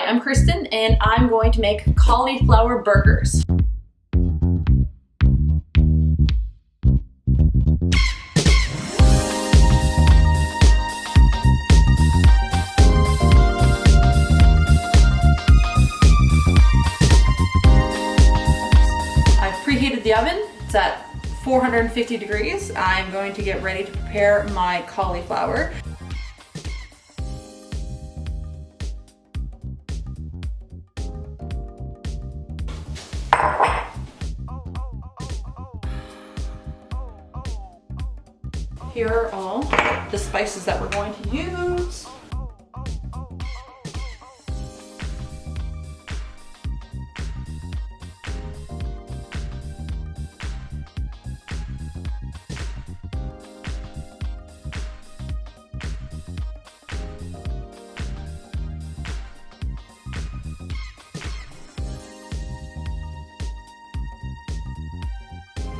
I'm Kristen and I'm going to make cauliflower burgers. I've preheated the oven. It's at 450 degrees. I'm going to get ready to prepare my cauliflower. Here are all the spices that we're going to use.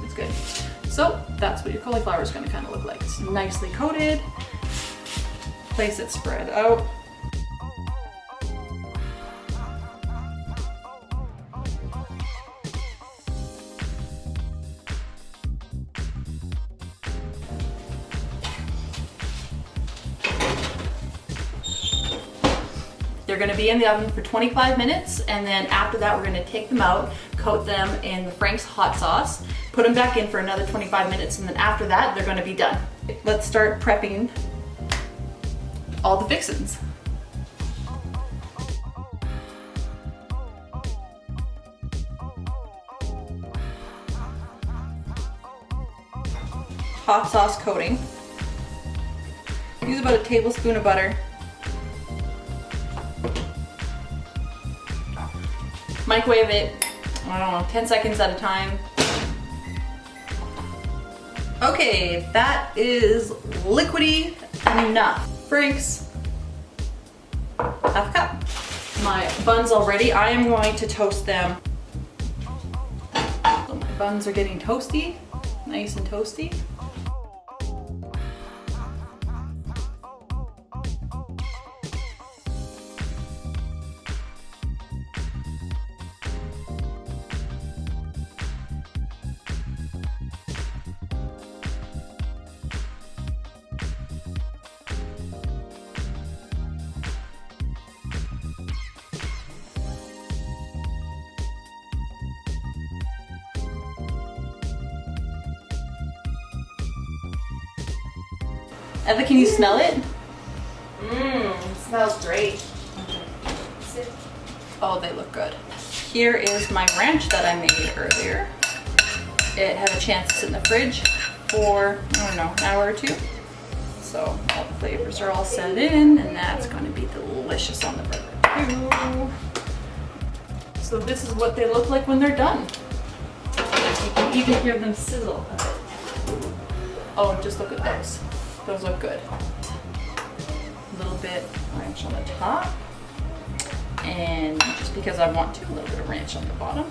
It's good. So that's what your cauliflower is going to kind of look like. It's nicely coated. Place it spread out. They're going to be in the oven for 25 minutes, and then after that we're going to take them out, coat them in the Frank's hot sauce, put them back in for another 25 minutes, and then after that they're going to be done. Let's start prepping all the fixins. Hot sauce coating. Use about a tablespoon of butter. Microwave it, I don't know, 10 seconds at a time. Okay, that is liquidy enough. Frank's half a cup. My buns all ready. I am going to toast them. So my buns are getting toasty, nice and toasty. Eva, can you smell it? It smells great. Oh, they look good. Here is my ranch that I made earlier. It had a chance to sit in the fridge for, I don't know, an hour or two. So all the flavors are all set in, and that's going to be delicious on the burger too. So this is what they look like when they're done. You can even hear them sizzle. Oh, just look at those. Those look good. A little bit ranch on the top, and just because I want to, a little bit of ranch on the bottom.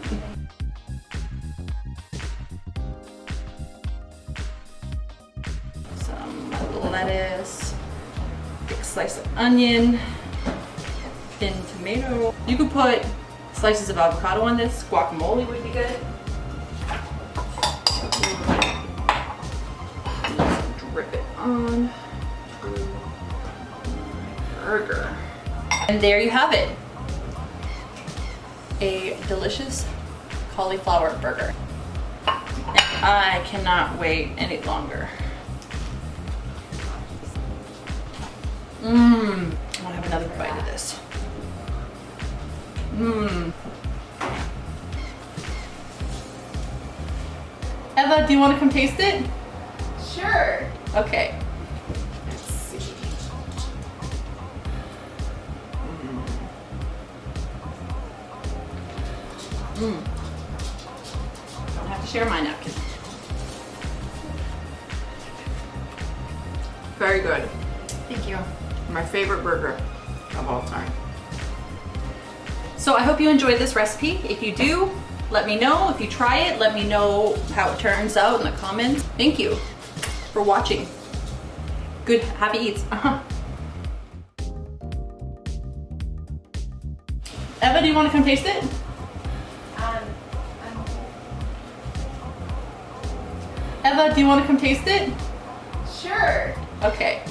Some lettuce, big slice of onion, thin tomato. You could put slices of avocado on this. Guacamole would be good. Drip it on to my burger. And there you have it. A delicious cauliflower burger. And I cannot wait any longer. I want to have another bite of this. Eva, do you want to come taste it? Sure. Okay. Let's see. Don't have to share my napkin. Very good. Thank you. My favorite burger of all time. So I hope you enjoyed this recipe. If you do, let me know. If you try it, let me know how it turns out in the comments. Thank you for watching. Good, happy eats. Eva, do you want to come taste it? Um, Eva, do you want to come taste it? sure. Okay.